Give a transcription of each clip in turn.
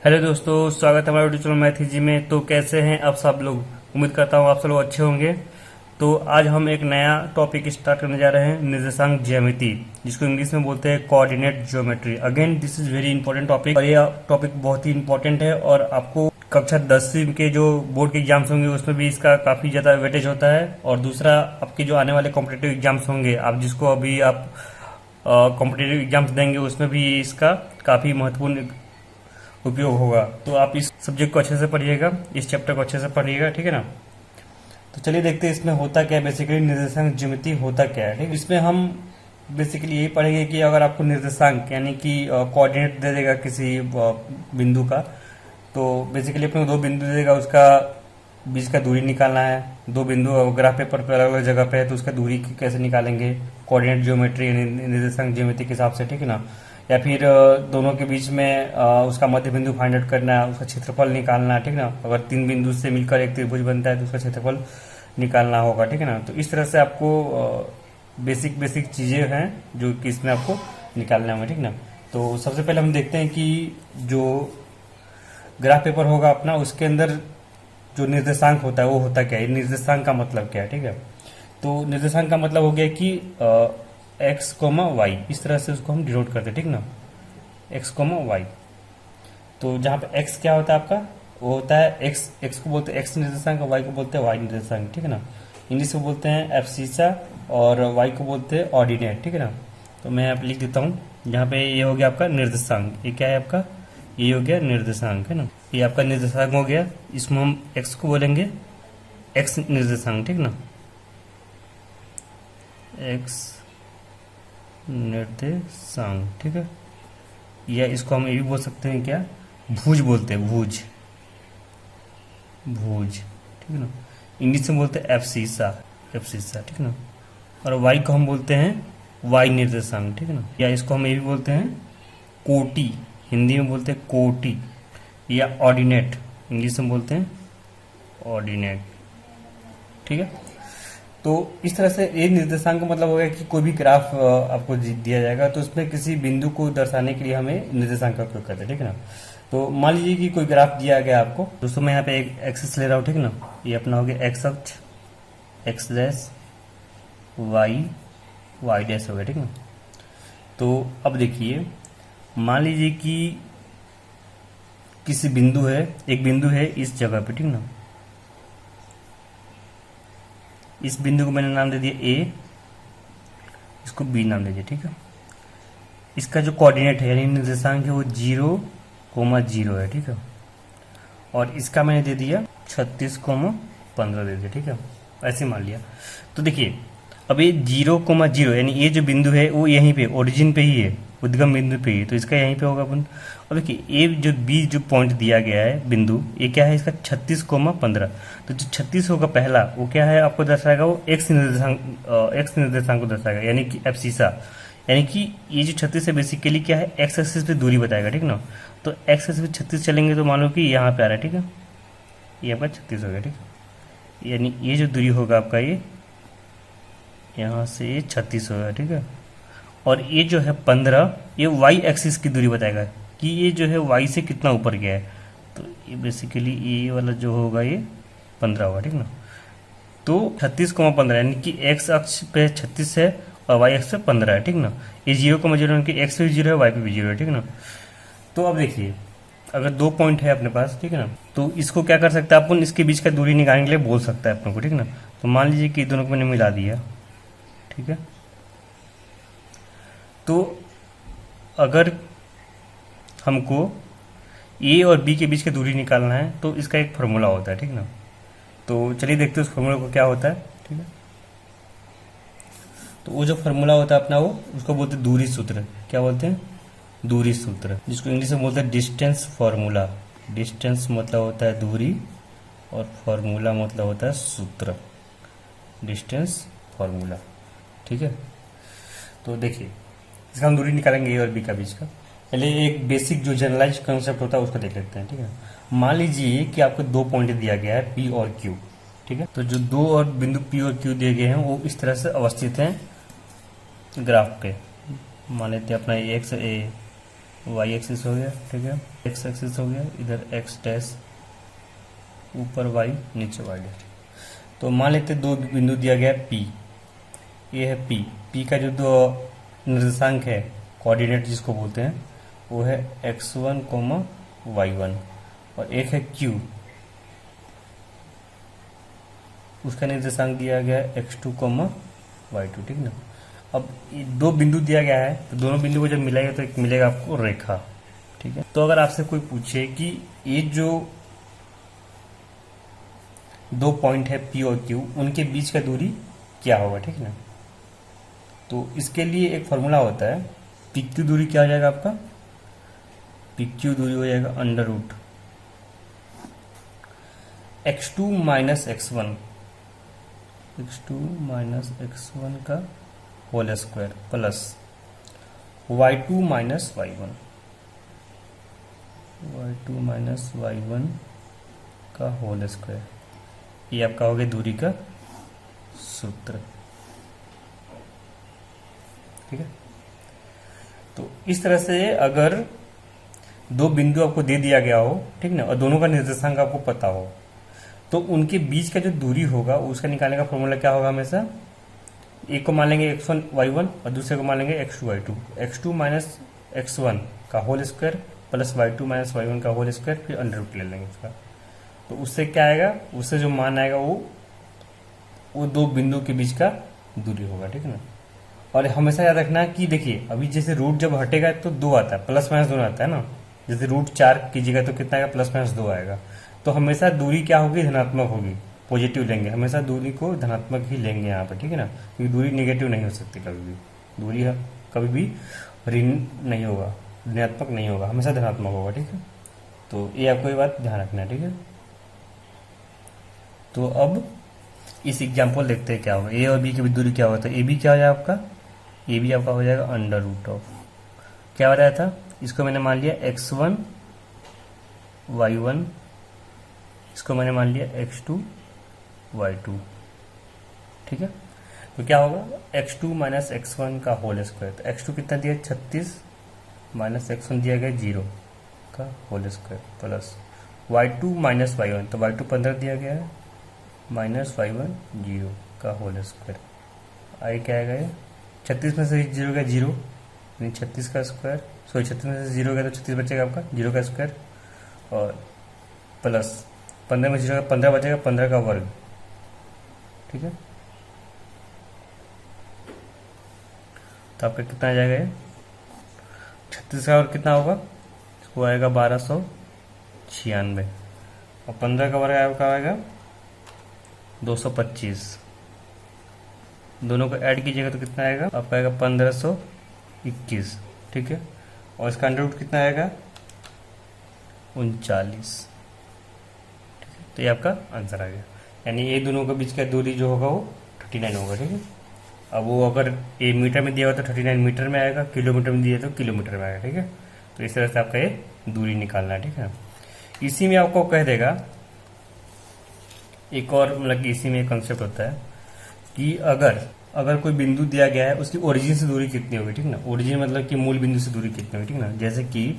Hello दोस्तों, स्वागत है हमारे यूट्यूब चैनल मैथ इजी में। तो कैसे हैं आप सब लोग? उम्मीद करता हूँ आप सब लोग अच्छे होंगे। तो आज हम एक नया टॉपिक स्टार्ट करने जा रहे हैं, निर्देशांक ज्यामिति, जिसको इंग्लिश में बोलते हैं coordinate geometry. Again this is very important topic और ये टॉपिक बहुत ही इंपॉर्टेंट है और आपको कक्षा 10वीं के जो बोर्ड के एग्जाम्स होंगे उसमें भी इसका काफी ज्यादा वेटेज होता है। और दूसरा, आपके जो आने वाले कॉम्पिटेटिव एग्जाम्स होंगे, आप जिसको अभी आप कॉम्पिटेटिव एग्जाम्स देंगे, उसमें भी इसका काफी महत्वपूर्ण उपयोग होगा। तो आप इस सब्जेक्ट को अच्छे से पढ़िएगा, इस चैप्टर को अच्छे से पढ़िएगा, ठीक है ना। तो चलिए देखते हैं इसमें होता क्या है। बेसिकली निर्देशांक ज्यामिति होता क्या है, ठीक। इसमें हम बेसिकली यही पढ़ेंगे कि अगर आपको निर्देशांक यानी कि कोऑर्डिनेट दे देगा किसी बिंदु का, तो बेसिकली अपने को दो बिंदु दे देगा, उसका बीच का दूरी निकालना है। दो बिंदु ग्राफ पेपर पर अलग अलग जगह पे है तो उसका दूरी कैसे निकालेंगे, कोऑर्डिनेट ज्योमेट्री यानी निर्देशांक ज्यामिति के हिसाब से, ठीक है ना। या फिर दोनों के बीच में उसका मध्य बिंदु फाइंड आउट करना है, उसका क्षेत्रफल निकालना है, ठीक ना। अगर तीन बिंदु से मिलकर एक त्रिभुज बनता है तो उसका क्षेत्रफल निकालना होगा, ठीक है ना। तो इस तरह से आपको बेसिक बेसिक चीजें हैं जो कि इसमें आपको निकालना होगा, ठीक ना। तो सबसे पहले हम देखते हैं कि जो ग्राफ पेपर होगा अपना, उसके अंदर जो निर्देशांक होता है वो होता क्या है, निर्देशांक का मतलब क्या है, ठीक है। तो निर्देशांक का मतलब हो गया कि एक्स कोमा वाई, इस तरह से उसको हम डिनोट करते हैं, ठीक ना। एक्स कोमा वाई, तो जहां पे एक्स क्या होता है आपका, वो होता है एक्स, एक्स को बोलते हैं एक्स निर्देशांक, वाई को बोलते हैं वाई निर्देशांक, ठीक है ना। इंग्लिश में बोलते हैं एब्सिसा और वाई को बोलते हैं ऑर्डिनेट, ठीक है ना। तो मैं यहाँ पे लिख देता हूँ, जहाँ पे ये हो गया आपका निर्देशांक, ये क्या है आपका, ये हो गया निर्देशांक, है ना। ये आपका निर्देशांक हो गया, इसमें हम एक्स को बोलेंगे एक्स निर्देशांक, ठीक ना, एक्स निर्देशांक, ठीक है। या इसको हम ये भी बोल सकते हैं, क्या, भुज बोलते हैं, भुज, भुज, ठीक है ना। इंग्लिश में बोलते हैं एब्सिसा, एब्सिसा, ठीक है ना। और वाई को हम बोलते हैं वाई निर्देशांक, ठीक है ना। या इसको हम ये भी बोलते हैं कोटि, हिंदी में बोलते हैं कोटि, या ऑर्डिनेट, इंग्लिश में बोलते हैं ऑर्डिनेट, ठीक है। तो इस तरह से ये निर्देशांक का मतलब हो गया कि कोई भी ग्राफ आपको दिया जाएगा तो उसमें किसी बिंदु को दर्शाने के लिए हमें निर्देशांक का उपयोग करते हैं, ठीक है ना। तो मान लीजिए कि कोई ग्राफ दिया गया आपको, दोस्तों मैं यहाँ पे एक एक्सिस ले रहा हूँ, ठीक है ना। ये अपना हो गया एक्स अक्ष, x dash, y, y dash हो गया, ठीक है ना। तो अब देखिए, मान लीजिए कि किसी बिंदु है, एक बिंदु है इस जगह पे, ठीक ना। इस बिंदु को मैंने नाम दे दिया ए, इसको बी नाम दे दिया, ठीक है। इसका जो कोऑर्डिनेट है यानी निर्देशांक है वो 0,0 है, ठीक है। और इसका मैंने दे दिया 36,15 दे दिया, ठीक है, ऐसे मान लिया। तो देखिए, अब ये 0,0 यानी ये जो बिंदु है वो यहीं पे ओरिजिन पे ही है, उद्गम बिंदु पे ही, तो इसका यहीं पे होगा अपन। और देखिए ये जो बी जो पॉइंट दिया गया है बिंदु, ये क्या है, इसका 36,15। तो जो 36 होगा पहला, वो क्या है आपको दर्शाएगा, वो एक्स निर्देशांक को दर्शाएगा, यानी कि एब्सिसा। यानी कि ये जो 36 है बेसिकली क्या है, एक्स एक्सिस पे दूरी बताएगा, ठीक ना। तो एक्स एक्सिस पे 36 चलेंगे तो मान लो कि यहाँ पे आ रहा है, ठीक है, ये आपका 36 हो गया, ठीक है। यानी ये जो दूरी होगा आपका, ये यहाँ से ये 36 होगा, ठीक है। और ये जो है 15, ये वाई एक्सिस की दूरी बताएगा कि ये जो है वाई से कितना ऊपर गया है। तो ये बेसिकली ये वाला जो होगा ये 15 होगा, ठीक ना। तो 36,15 यानी कि एक्स अक्ष पे 36 है और वाई अक्ष पे 15 है, ठीक ना। ये 0,0 यानी कि एक्स पे भी 0 है, वाई पे भी 0 है, ठीक ना। तो अब देखिए, अगर दो पॉइंट है अपने पास, ठीक है ना, तो इसको क्या कर सकते हैं अपन, इसके बीच का दूरी निकालने के लिए बोल सकता है अपने को, ठीक ना। तो मान लीजिए कि दोनों को मैंने मिला दिया, ठीक है। तो अगर हमको ए और बी के बीच की दूरी निकालना है तो इसका एक फार्मूला होता है, ठीक ना। तो चलिए देखते हैं उस फार्मूला को क्या होता है, ठीक है। तो वो जो फार्मूला होता है अपना, वो उसको बोलते हैं दूरी सूत्र। क्या बोलते हैं, दूरी सूत्र, जिसको इंग्लिश में बोलते हैं डिस्टेंस फार्मूला। डिस्टेंस मतलब होता है दूरी और फार्मूला मतलब होता है सूत्र, डिस्टेंस फार्मूला, ठीक है। तो देखिए, इसका हम दूरी निकालेंगे ए और बी का बीच का। पहले एक बेसिक जो जनरलाइज कंसेप्ट होता है उसको देख लेते हैं, ठीक है। मान लीजिए कि आपको दो पॉइंट दिया गया है पी और क्यू, ठीक है। तो जो दो और बिंदु पी और क्यू दिए गए हैं वो इस तरह से अवस्थित हैं ग्राफ पे। मान लेते हैं अपना एक्स ए, वाई एक्सिस हो गया, ठीक है, एक्स एक्सिस हो गया, इधर एक्स डैश, ऊपर वाई, नीचे वाई डैश। तो मान लेते दो बिंदु दिया गया पी, ये है पी, पी का जो दो निर्देशांक है, कोऑर्डिनेट जिसको बोलते हैं, वो है x1 y1, और एक है q, उसका निर्देशांक दिया गया है x2 y2, ठीक ना। अब ये दो बिंदु दिया गया है, तो दोनों बिंदु को जब मिलाएगा तो एक मिलेगा आपको रेखा, ठीक है। तो अगर आपसे कोई पूछे कि ये जो दो पॉइंट है P और Q, उनके बीच का दूरी क्या होगा, ठीक है ना। तो इसके लिए एक फॉर्मूला होता है, PQ दूरी क्या हो जाएगा आपका, PQ दूरी हो जाएगा under root x2 minus x1, x2 minus x1 का whole square plus y2 minus y1, y2 minus y1 का होल स्क्वायर। ये आपका हो गया दूरी का सूत्र, ठीक है। तो इस तरह से अगर दो बिंदु आपको दे दिया गया हो, ठीक ना, और दोनों का निर्देशांक आपको पता हो, तो उनके बीच का जो दूरी होगा उसका निकालने का फॉर्मूला क्या होगा, हमेशा एक को मान लेंगे x1 y1 और दूसरे को मान लेंगे x2 y2, x2 minus x1 का whole square plus y2 minus y1 का होल स्क्वायर, फिर अंडर रूट ले लेंगे उसका। तो उससे क्या आएगा, उससे जो मान आएगा वो दो बिंदु के बीच का दूरी होगा, ठीक है ना। और हमेशा याद रखना कि देखिए अभी जैसे रूट जब हटेगा तो दो आता है, प्लस माइनस दोनों आता है ना। जैसे रूट 4 कीजिएगा तो कितना आएगा, प्लस माइनस 2 आएगा। तो हमेशा दूरी क्या होगी, धनात्मक होगी, पॉजिटिव लेंगे, हमेशा दूरी को धनात्मक ही लेंगे यहाँ पर, ठीक है ना, क्योंकि दूरी नेगेटिव नहीं हो सकती कभी भी, दूरी कभी भी ऋण नहीं होगा, ऋणात्मक नहीं होगा, हमेशा धनात्मक होगा, ठीक है। तो ये आपको ये बात ध्यान रखना है, ठीक है। तो अब इस एग्जाम्पल देखते हैं क्या होगा, ए और बी की दूरी क्या होता है। ए बी क्या हो जाएगा आपका, ए बी आपका हो जाएगा अंडर रूट ऑफ, क्या हो रहा था, इसको मैंने मान लिया x1 y1, इसको मैंने मान लिया x2 y2, ठीक है। तो क्या होगा, x2 माइनस x1 का होल स्क्वायर, तो x2 कितना दिया 36 माइनस x1 दिया गया 0 का whole square plus y2 minus y1, तो y2 15 दिया गया है माइनस y1 0 का होल स्क्वायर। आगे क्या आएगा, ये 36 में से 0 का 0, यानी 36 का स्क्वायर, सॉरी 36 में से 0 गया तो 36 बचेगा आपका 0 का स्क्वायर, और प्लस 15 में 0 का 15 बचेगा, 15 का वर्ग, ठीक है। तो आपका कितना आ जाएगा, ये 36 का और कितना होगा, इसको आएगा 1296, और 15 का वर्ग आपका आएगा 225, दोनों को ऐड कीजिएगा तो कितना आएगा आपका, आएगा 1521, ठीक है। और इसका अंडर रूट कितना आएगा 39, ठीक है। तो ये आपका आंसर आ गया, यानी ये दोनों के बीच का दूरी जो होगा वो 39 होगा, ठीक है। अब वो अगर ये मीटर में दिया हुआ तो 39 मीटर में आएगा, किलोमीटर में दिया तो किलोमीटर में आएगा, ठीक है। तो इस तरह से आपका ये दूरी निकालना है, ठीक है। इसी में आपको कह देगा एक और, मतलब कि इसी में एक कंसेप्ट होता है कि अगर कोई बिंदु दिया गया है, उसकी ओरिजिन से दूरी कितनी होगी, ठीक ना। ओरिजिन मतलब कि मूल बिंदु से दूरी कितनी होगी, ठीक ना। जैसे कि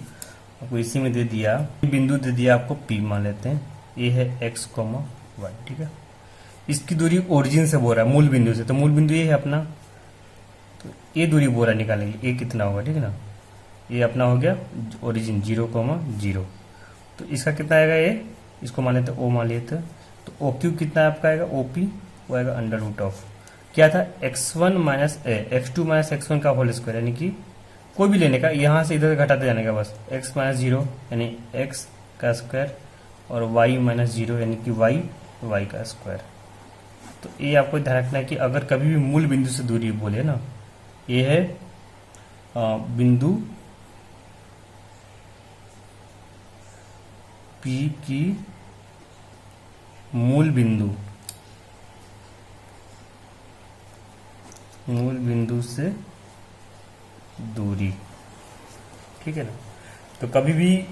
आपको इसी में दे दिया, बिंदु दे दिया आपको P मान लेते हैं, ये है x, y, ठीक है। इसकी दूरी ओरिजिन से बोल रहा है, मूल बिंदु से, तो मूल बिंदु ये है अपना, तो ये दूरी बोल रहा निकालेंगे, ये कितना होगा, ठीक है ना। ये अपना हो गया ओरिजिन 0, 0, तो इसका कितना आएगा, ये इसको मान लेते O मान लेते, तो OQ कितना आपका आएगा, OP वो आएगा अंडर रूट ऑफ क्या था, x1 minus x2 minus x1 का होल स्क्वायर, यानी कि कोई भी लेने का, यहाँ से इधर घटाते जाने का बस, x माइनस 0 यानी x का स्क्वायर, और y माइनस 0 यानी कि y का स्क्वायर। तो ये आपको ध्यान रखना है कि अगर कभी भी मूल बिंदु से दूरी बोले ना, ये है बिंदु P की मूल बिंदु से दूरी, ठीक है ना। तो कभी भी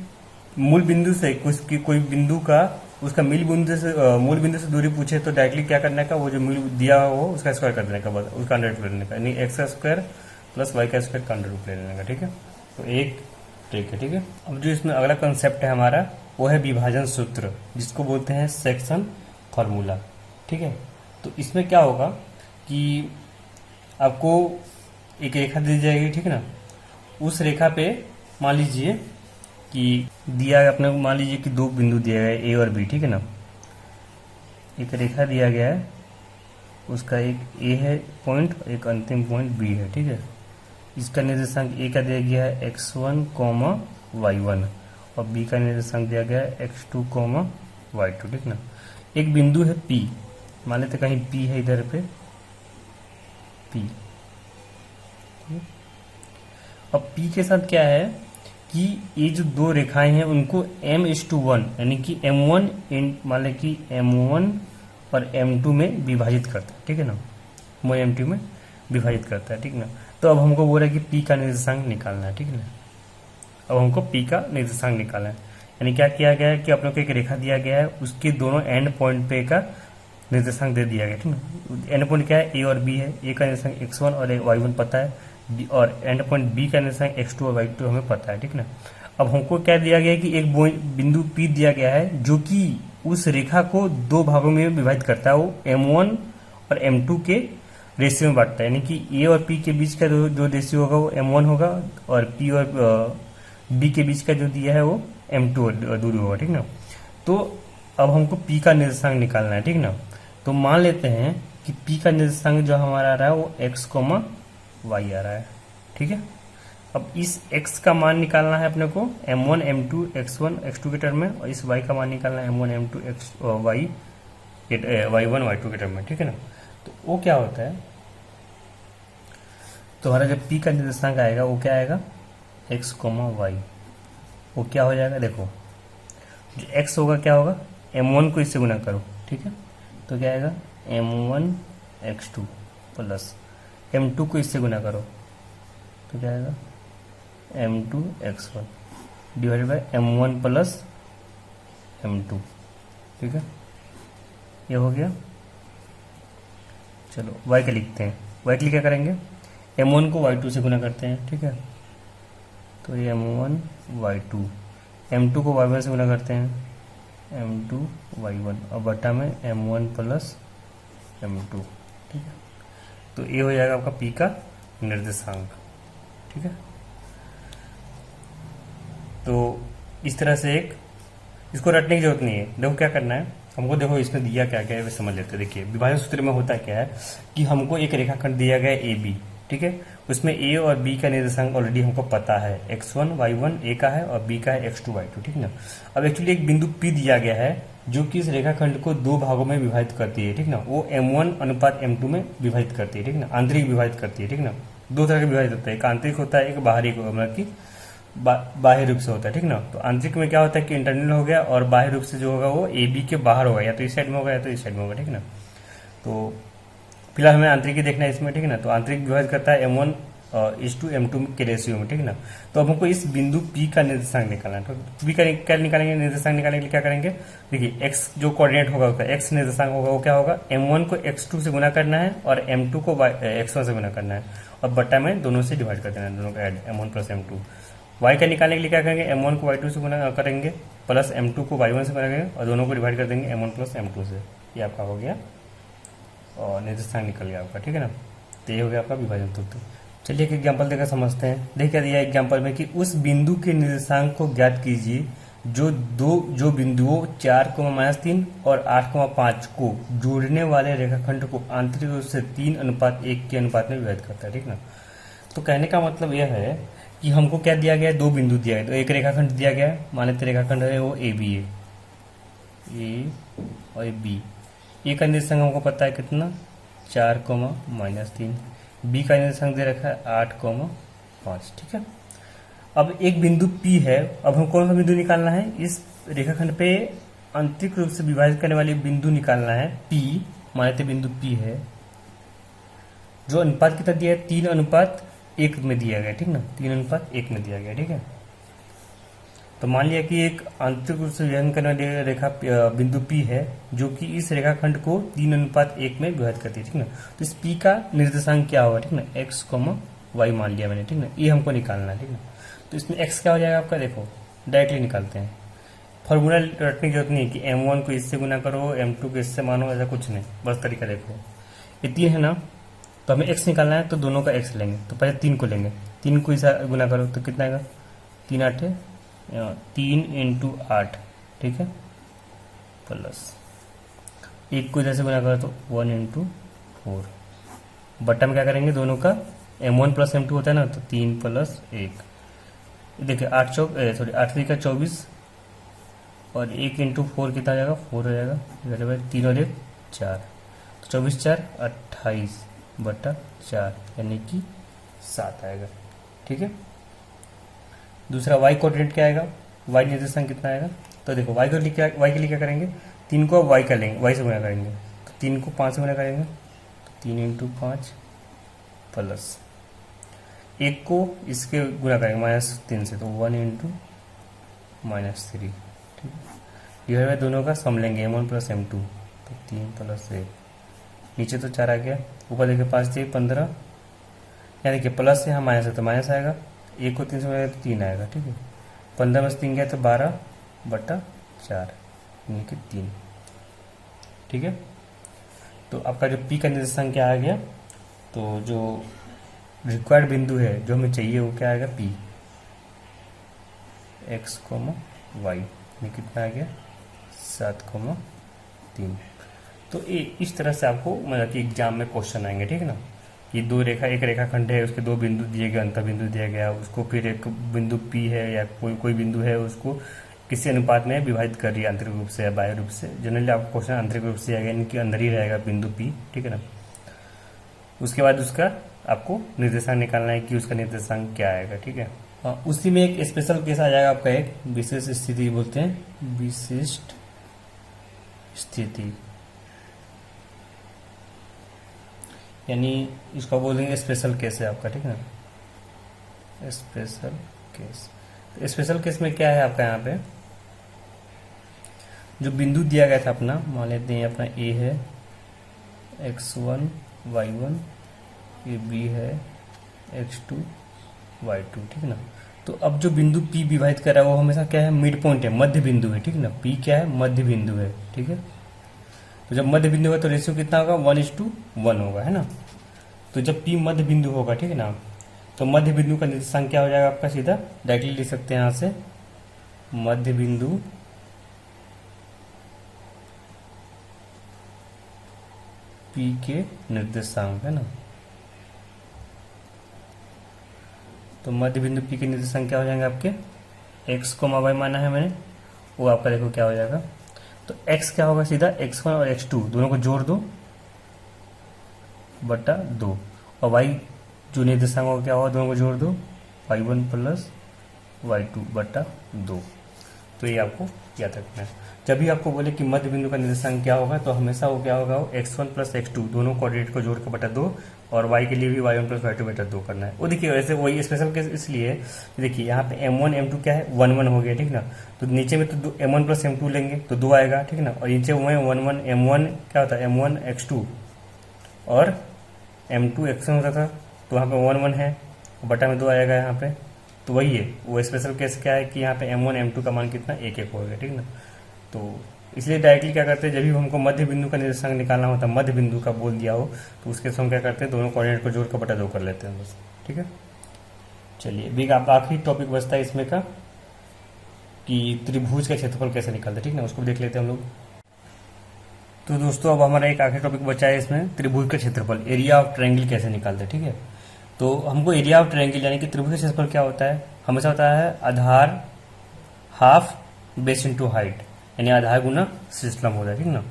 मूल बिंदु से कोई बिंदु का उसका मूल बिंदु से दूरी पूछे तो डायरेक्टली क्या करने का, वो जो मूल दिया हो उसका स्क्वायर कर देने का, बस उसका अंडर रूट ले लेने का, यानी x का स्क्वायर प्लस y का स्क्वायर का अंडर रूट ले लेने का, ठीक है। तो एक ठीक है। अब जो इसमें अगला कंसेप्ट है हमारा वो है विभाजन सूत्र, जिसको बोलते हैं सेक्शन फॉर्मूला। ठीक है, तो इसमें क्या होगा कि आपको एक रेखा दी जाएगी, ठीक है ना। उस रेखा पे मान लीजिए कि दिया है अपने को, मान लीजिए कि दो बिंदु दिए गए ए और बी, ठीक है ना। एक रेखा दिया गया है, उसका एक ए है पॉइंट, एक अंतिम पॉइंट बी है, ठीक है। इसका निर्देशांक ए का दिया गया है x1, y1 और बी का निर्देशांक दिया गया है x2, y2, ठीक ना। एक बिंदु है P, मान लेते कहीं P है इधर पे P। अब P के साथ क्या है कि ये जो दो रेखाएं हैं उनको m:1 यानी कि m1 मान लें कि m1 और m2 में विभाजित करता है, ठीक है ना। m2 में विभाजित करता है, ठीक ना। तो अब हमको बोल रहा है कि P का निर्देशांक निकालना है, ठीक है ना। अब हमको P का निर्देशांक निकालना है, यानी क्या किया गया है कि अपने को एक रेखा दिया गया है, उसके दोनों एंड पॉइंट पे का निर्देशांक दे दिया गया, ठीक ना। एंड पॉइंट क्या है, ए और बी है। ए का निर्देशांक x1 और y1 पता है, और एंड पॉइंट बी का निर्देशांक x2 और y2 हमें पता है, ठीक ना। अब हमको क्या दिया गया है कि एक बिंदु P दिया गया है जो कि उस रेखा को दो भागों में विभाजित करता है, वो m1 और m2 के रेशियो में बांटता है, यानी कि ए और पी के बीच का जो रेशियो होगा वो m1 होगा, और पी और बी के बीच का जो दिया है वो m2 दूरी होगा, ठीक ना। तो अब हमको P का निर्देशांक निकालना है, ठीक ना। तो मान लेते हैं कि P का निर्देशांक जो हमारा आ रहा है वो x, y आ रहा है, ठीक है। अब इस x का मान निकालना है अपने को m1, m2, x1, x2 के टर्म में, और इस y का मान निकालना है m1, m2, y1, y2 के टर्म में, ठीक है ना। तो वो क्या होता है, तो हमारा जब P का निर्देशांक आएगा वो क्या आएगा x, y, वो क्या हो जाएगा, देखो जो x होगा क्या होगा, m1 को इससे गुना करो, ठीक है। तो क्या आएगा m1 x2 प्लस m2 को इससे गुना करो, तो क्या आएगा m2 x1 divided by m1 plus m2, ठीक है। ये हो गया। चलो y का लिखते हैं, y के लिए क्या करेंगे, m1 को y2 से गुना करते हैं, ठीक है। तो ये m1 y2, m2 को y1 से गुना करते हैं m2 y1 और बटा में m1 प्लस m2, ठीक है। तो ये हो जाएगा आपका P का निर्देशांक, ठीक है। तो इस तरह से एक, इसको रटने की जरूरत नहीं है। देखो क्या करना है हमको, देखो इसमें दिया क्या क्या है वे समझ लेते हैं। देखिए विभाजन सूत्र में होता क्या है कि हमको एक रेखाखंड दिया गया है AB, ठीक है। उसमें A और B का निर्देशांक ऑलरेडी हमको पता है, x1, y1 A का है और B का है x2, y2, ठीक ना। अब एक्चुअली एक बिंदु P दिया गया है जो कि इस रेखाखंड को दो भागों में विभाजित करती है, ठीक ना। वो m1 अनुपात m2 में विभाजित करती है, ठीक ना, आंतरिक विभाजित करती है, ठीक ना। दो तरह के विभाजित होता है, एक आंतरिक होता है, एक बाहरी, मतलब कि बाह्य रूप से होता है, ठीक ना। तो आंतरिक में क्या होता है कि इंटरनल हो गया, और बाह्य रूप से जो होगा वो AB के बाहर होगा, या तो इस साइड में होगा या तो इस साइड में होगा, ठीक ना। तो फिलहाल हमें आंतरिक ही देखना है इसमें, ठीक है ना। तो आंतरिक विभाजित करता है m1 इस टू m2 के रेशियो में, ठीक है ना। तो अब हमको इस बिंदु P का निर्देशांक निकालना है। तो P का क्या निकालेंगे, निर्देशांक निकालने के लिए क्या करेंगे, देखिए x जो कोऑर्डिनेट होगा उसका x निर्देशांक होगा वो क्या होगा, m1 को x2 से गुना करना है और m2 को x1 से गुना करना है, और बट्टा में दोनों से डिवाइड कर देना है, दोनों का add m1 plus m2। y का निकालने के लिए क्या करेंगे, m1 को y2 से गुना करेंगे प्लस m2 को y1 से करेंगे और दोनों को डिवाइड कर देंगे m1 प्लस m2 से। ये आपका हो गया और निर्देशांक निकल गया आपका, ठीक है ना। तो ये हो गया आपका विभाजन सूत्र। चलिए एक एग्जांपल देकर समझते हैं। देखिए क्या दिया एग्जांपल में कि उस बिंदु के निर्देशांक को ज्ञात कीजिए जो बिंदुओं 4,-3 और 8,5 को जोड़ने वाले रेखाखंड को आंतरिक रूप से 3:1 के अनुपात में विभाजित करता है, ठीक ना। तो कहने का मतलब यह है कि हमको क्या दिया गया है, दो बिंदु दिया है, तो एक रेखाखंड दिया गया है, मान लेते रेखाखंड है वो AB है, A और B। ए का निर्देशांक हमको पता है कितना, 4,-3। बी का निर्देशांक दे रखा है 8,5, ठीक है। अब एक बिंदु P है, अब हम कौन सा बिंदु निकालना है, इस रेखाखंड पे आंतरिक रूप से विभाजित करने वाले बिंदु निकालना है P। मान लेते बिंदु P है जो अनुपात कितना दिया है, 3:1 में दिया गया, ठीक ना, 3:1 में दिया गया, ठीक है। तो मान लिया कि एक आंतरिक रूप से विभाजन करने वाली रेखा बिंदु P है जो कि इस रेखाखंड को 3:1 में विभाजित करती है, ठीक ना। तो इस P का निर्देशांक क्या होगा, ठीक ना, x, y मान लिया मैंने, ठीक ना। ये हमको निकालना है, ठीक ना। तो इसमें x क्या हो जाएगा आपका, देखो डायरेक्टली निकालते हैं। फॉर्मूला रटने की जरूरत नहीं है कि m1 को इससे गुना करो, m2 को इससे मानो, ऐसा कुछ नहीं, बस तरीका देखो। ये 3 है ना, तो हमें x निकालना है, तो दोनों का x लेंगे। तो पहले 3 को लेंगे, 3 को इसे गुना करो तो कितना आएगा, 3 8 3 इंटू 8, ठीक है, प्लस 1 को इधर से गुना करो तो 1 इंटू 4, बट्टा में क्या करेंगे, दोनों का m1 प्लस m2 होता है ना, तो 3 प्लस 1, देखिए 8 चौक सॉरी 8 3 का 24, और 1 इंटू 4 कितना आ जाएगा, 4 हो जाएगा, 3 और 1 4, तो 24 4 28 बटा 4 यानी कि 7 आएगा, ठीक है। दूसरा y कोऑर्डिनेट क्या आएगा, y निर्देशांक कितना आएगा, तो देखो y के लिए क्या करेंगे, 3 को y कर लेंगे, y से गुना करेंगे, तो 3 को 5 से गुना करेंगे, तो 3 इंटू 5 प्लस 1 को इसके गुना करेंगे -3 से, तो 1 इंटू -3, ठीक है। डिवाइड बाय दोनों का सम लेंगे, m1 प्लस m2, तो 3 प्लस 1, नीचे तो 4 आ गया, ऊपर देखिए 5 3 15, यहाँ देखिए प्लस यहाँ माइनस है तो माइनस आएगा, 1 को 3 से मिलाएगा तो 3 आएगा, ठीक है। 15 में से 3 गया तो 12 बटा 4 यानी कि 3, ठीक है। तो आपका जो p का निर्देशांक क्या आ गया, तो जो रिक्वायर्ड बिंदु है जो हमें चाहिए वो क्या आएगा, p x, y में कितना आ गया 7,3। तो इस तरह से आपको मतलब कि एग्जाम में क्वेश्चन आएंगे, ठीक है ना। ये एक रेखाखंड है, उसके 2 बिंदु दिए गए, अंतर बिंदु दिया गया, उसको फिर एक बिंदु P है या कोई बिंदु है, उसको किसी अनुपात में विभाजित कर रही है, आंतरिक रूप से या बाह्य रूप से। जनरली आपको क्वेश्चन आंतरिक रूप से आएगा, इनके अंदर ही रहेगा बिंदु P, ठीक है ना। उसके बाद उसका आपको निर्देशांक निकालना है कि उसका निर्देशांक क्या आएगा, ठीक है। उसी में एक स्पेशल केस आ जाएगा आपका, एक विशेष स्थिति बोलते हैं, विशिष्ट स्थिति, यानी इसका बोलेंगे स्पेशल केस है आपका, ठीक है ना, स्पेशल केस। तो स्पेशल केस में क्या है आपका, यहाँ पे जो बिंदु दिया गया था अपना, मान लेते हैं अपना a है x1 y1, ये b है x2 y2, ठीक है ना। तो अब जो बिंदु P विभाजित कर रहा है वो हमेशा क्या है, मिड पॉइंट है, मध्य बिंदु है, ठीक है ना। P क्या है, मध्य बिंदु है, ठीक है। तो जब मध्य बिंदु होगा तो रेशियो कितना होगा, 1:1 होगा, है ना। तो जब P मध्य बिंदु होगा, ठीक है ना, तो मध्य बिंदु का निर्देशांक क्या हो जाएगा आपका, सीधा डायरेक्टली लिख सकते हैं यहाँ से, मध्य बिंदु P के निर्देशांक, है ना। तो मध्य बिंदु P के निर्देशांक क्या हो जाएंगे आपके, x, y माना है मैंने, वो आपका देखो क्या हो जाएगा। तो x क्या होगा, सीधा x1 और x2 दोनों को जोड़ दो बटा 2, और y जो निर्देशांक होगा क्या होगा, दोनों को जोड़ दो, y1 प्लस y2 बटा 2। तो ये आपको याद रखना है। जब भी आपको बोले कि मध्य बिंदु का निर्देशांक क्या होगा, तो हमेशा वो क्या होगा, x1 प्लस x2 दोनों कोऑर्डिनेट को जोड़ के बटा 2, और y के लिए भी y1 प्लस y2 बटा 2 करना है। वो देखिए वैसे वही स्पेशल केस इसलिए, देखिए यहाँ पे m1 m2 क्या है, 1 1 हो गया, ठीक ना। तो नीचे में तो m1 प्लस m2 लेंगे तो 2 आएगा, ठीक ना। और नीचे में 1 1 m1 क्या होता है, m1 x2 और m2 x1 होता था, तो वहाँ पे 1 1 है, बटा में 2 आएगा यहाँ पे। तो वही है वो स्पेशल केस क्या है कि यहाँ पे m1 m2 का मान कितना 1 1 हो गया, ठीक ना। तो इसलिए डायरेक्टली क्या करते हैं, जब भी हमको मध्य बिंदु का निर्देशांक निकालना होता है, मध्य बिंदु का बोल दिया हो, तो उसके हम क्या करते हैं, दोनों कोऑर्डिनेट को जोड़ कर बटा 2 कर लेते हैं बस, ठीक है। चलिए अभी आखिरी टॉपिक बचता है इसमें का, कि त्रिभुज का क्षेत्रफल कैसे निकालते हैं, ठीक ना, उसको देख लेते हैं हम लोग। तो दोस्तों अब हमारा एक आखिरी टॉपिक बचा है इसमें, त्रिभुज का क्षेत्रफल, एरिया ऑफ ट्रायंगल कैसे निकालते हैं, ठीक है। तो हमको एरिया ऑफ ट्रायंगल यानी कि त्रिभुज का क्षेत्रफल क्या होता है, हमेशा होता है आधार हाफ बेस इंटू हाइट, यानी आधार गुना शीर्षलंब होता है, ठीक ना।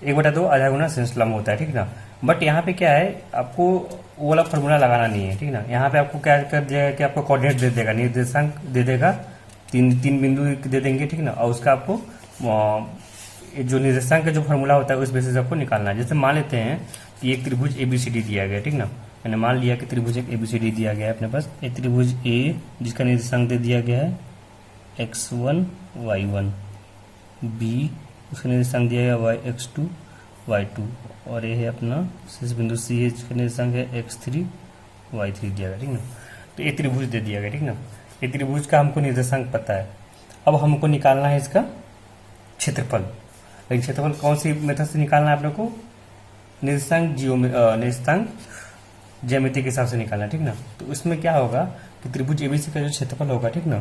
1/2 आधार गुना शीर्षलंब होता है, ठीक ना। बट यहाँ पे क्या है, आपको वो वाला फॉर्मूला लगाना नहीं है, ठीक ना। यहाँ पे आपको क्या कर दिया कि आपको कोऑर्डिनेट दे देगा, निर्देशांक दे देगा, तीन बिंदु दे देंगे, ठीक ना। और उसका आपको जो निर्देशांक का जो फॉर्मूला होता है उस बेसिस आपको निकालना है। जैसे मान लेते हैं कि एक त्रिभुज ABCD दिया गया, ठीक ना। मैंने मान लिया कि त्रिभुज एक ABCD दिया गया है अपने पास, एक त्रिभुज A जिसका निर्देशांक दे दिया गया है x1 y1, B उसका निर्देशांक दिया गया x2 y2, और ये है अपना शीर्ष बिंदु C है जिसका निर्देशांक है x3 y3 दिया गया, ठीक ना। तो ये त्रिभुज दे दिया गया, ठीक ना। ये त्रिभुज का हमको निर्देशांक पता है। अब हमको निकालना है इसका क्षेत्रफल। लेकिन क्षेत्रफल कौन सी मेथड से निकालना है आप लोग को? निर्देशांक ज्यामिति के हिसाब से निकालना है, ठीक ना। तो उसमें क्या होगा कि त्रिभुज एबीसी का जो क्षेत्रफल होगा, ठीक ना,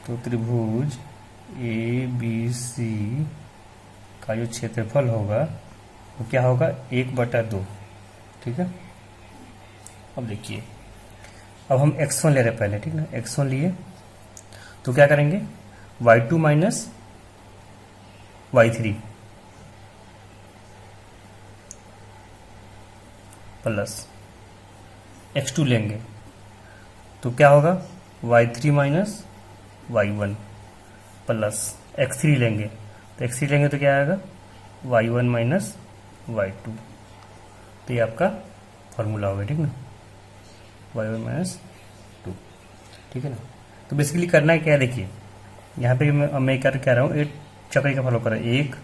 तो त्रिभुज एबीसी का जो क्षेत्रफल होगा वो क्या होगा? 1/2, ठीक है। अब देखिए, अब हम x1 ले रहे हैं पहले, ठीक ना। x1 लिए तो क्या करेंगे? y2 minus y3 plus x2 लेंगे तो क्या होगा? y3 minus y1 plus x3 लेंगे तो क्या आएगा? y1 minus y2। तो ये आपका फॉर्मूला होगा, ठीक ना, y1 माइनस 2, ठीक है ना। तो बेसिकली करना है क्या है, देखिए यहाँ पे मैं क्या कह रहा हूँ, एक चक्र का फॉलो कर रहा है। 1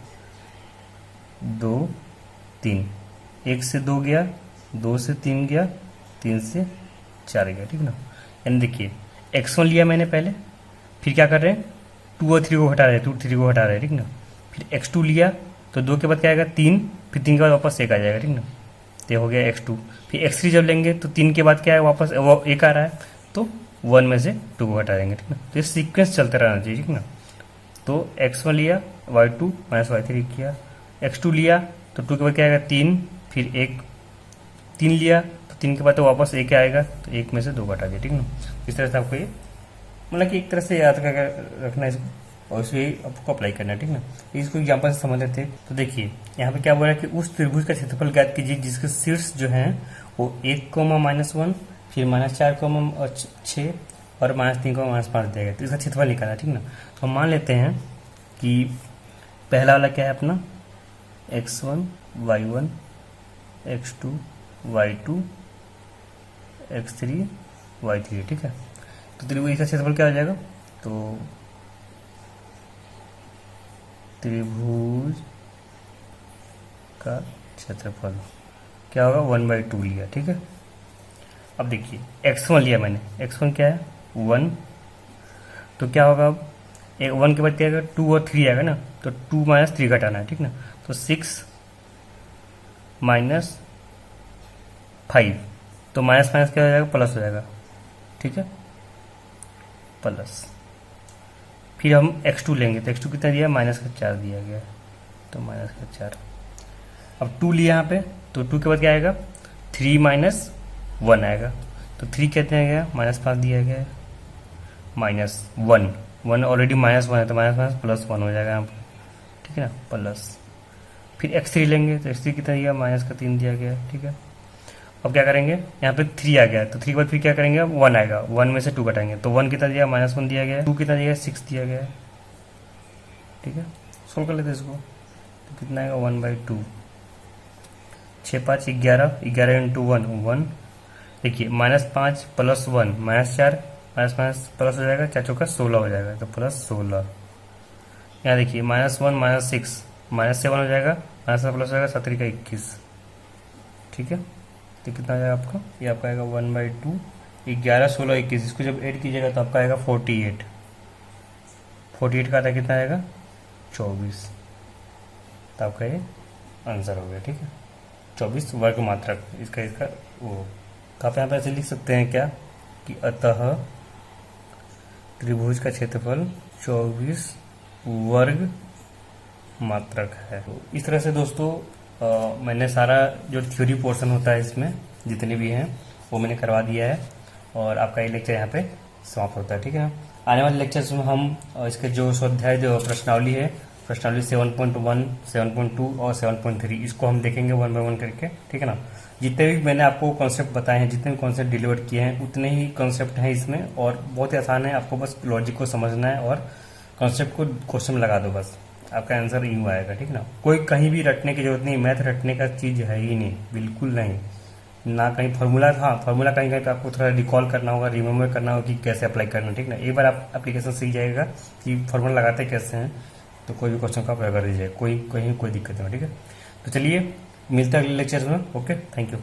2 3, 1 से 2 गया, 2 से 3 गया, 3 से 4 गया, ठीक ना। यानी देखिए x1 लिया मैंने पहले, फिर क्या कर रहे हैं? 2 और 3 को हटा रहे हैं, 2 3 को हटा रहे हैं, ठीक ना। फिर x2 लिया तो 2 के बाद क्या आएगा? 3, फिर 3 के बाद वापस 1 आ जाएगा, ठीक ना। तो हो गया x2। फिर x3 जब लेंगे तो 3 के बाद क्या है? वापस वो 1 आ रहा है, तो 1 में से 2 को हटा देंगे, ठीक ना। तो ये सीक्वेंस चलते रहना चाहिए, ठीक ना। तो x1 लिया, y2 माइनस y3 किया, x2 लिया तो 2 के बाद क्या आएगा? 3, फिर 1, 3 लिया तो 3 के बाद तो वापस 1 आएगा, तो 1 में से 2 हटा दिया, ठीक ना। इस तरह से आपको ये मतलब कि एक तरह से याद करके रखना है इसको, और इसे आपको अप्लाई करना है, ठीक ना। इसको एग्जाम्पल से समझ लेते हैं। तो देखिए यहाँ पे क्या बोल रहा है कि उस त्रिभुज का क्षेत्रफल ज्ञात कीजिए जिसके शीर्ष जो है वो 1, फिर -4, 6 और -3, -5 दिया गया। तो इसका क्षेत्रफल निकालना, ठीक ना। तो हम मान लेते हैं कि पहला वाला क्या है अपना? x1 y1 x2 y2 x3 y3, ठीक है। तो त्रिभुज का क्षेत्रफल क्या हो जाएगा? तो त्रिभुज का क्षेत्रफल क्या होगा? 1/2 लिया, ठीक है। अब देखिए x1 लिया मैंने, x1 क्या है? 1, तो क्या होगा? अब 1 के बाद क्या आएगा? 2 और 3 आएगा ना, तो 2 माइनस 3 घटाना है, ठीक ना। तो 6 माइनस 5, तो माइनस माइनस क्या हो जाएगा? प्लस हो जाएगा, ठीक है, प्लस। फिर हम x2 लेंगे तो x2 कितना दिया? -4 दिया गया, तो -4। अब 2 लिया यहाँ पे, तो 2 के बाद क्या आएगा? 3 माइनस 1 आएगा, तो 3 कितना आ गया? -5 दिया गया है, -1, 1 ऑलरेडी -1 है तो +1 हो जाएगा यहाँ पर, ठीक है ना, प्लस। फिर x3 लेंगे तो x3 कितना दिया? -3 दिया गया, ठीक है। अब क्या करेंगे? यहाँ पे 3 आ गया, तो 3 के बाद फिर क्या करेंगे? 1 आएगा, 1 में से 2 घटाएंगे, तो 1 कितना दिया? -1 दिया गया है, 2 कितना दिया? 6 दिया गया है, ठीक है। सोल्व कर लेते हैं इसको, तो कितना आएगा? 1/2, 6 5 11, 11 × 1 देखिए -5 + 1 -4, माइनस प्लस हो जाएगा, 4 चौका 16 हो जाएगा, तो +16। यहाँ देखिए -1 -6 -7 हो जाएगा, माइनस प्लस हो जाएगा, 7 का 21, ठीक है। तो कितना आ जाएगा आपका? ये आपका आएगा 1/2, 11 16 21, इसको जब ऐड कीजिएगा तो आपका आएगा 48। 48 का आता कितना आएगा? 24। तो आपका ये आंसर हो गया, ठीक है, 24 वर्ग मात्रक इसका वो। तो आप यहाँ पे ऐसे लिख सकते हैं क्या कि अतः त्रिभुज का क्षेत्रफल 24 वर्ग मात्रक है। तो इस तरह से दोस्तों मैंने सारा जो थ्योरी पोर्शन होता है इसमें जितने भी हैं वो मैंने करवा दिया है, और आपका ये लेक्चर यहाँ पे समाप्त होता है, ठीक है ना। आने वाले लेक्चर्स में हम इसके जो स्वाध्याय जो प्रश्नावली है, प्रश्नावली 7.1, 7.2 और 7.3, इसको हम देखेंगे 1 बाय 1 करके, ठीक है ना। जितने भी मैंने आपको कॉन्सेप्ट बताए हैं, जितने भी कॉन्सेप्ट डिलीवर किए हैं, उतने ही कॉन्सेप्ट हैं इसमें, और बहुत ही आसान है। आपको बस लॉजिक को समझना है और कॉन्सेप्ट को क्वेश्चन में लगा दो, बस आपका आंसर यूँ आएगा, ठीक ना। कोई कहीं भी रटने की जरूरत नहीं, मैथ रटने का चीज़ है ही नहीं, बिल्कुल नहीं। ना कहीं फार्मूला, हाँ फार्मूला कहीं कहीं पे आपको थोड़ा रिकॉल करना होगा, रिमेम्बर करना होगा कि कैसे अप्लाई करना, ठीक ना। एक बार आप एप्लीकेशन सीख जाएगा कि फार्मूला लगाते कैसे हैं, तो कोई भी क्वेश्चन का अप्लाई कर दीजिए, कोई दिक्कत नहीं, ठीक है। तो चलिए मिलते हैं अगले लेक्चर में। Okay, thank you.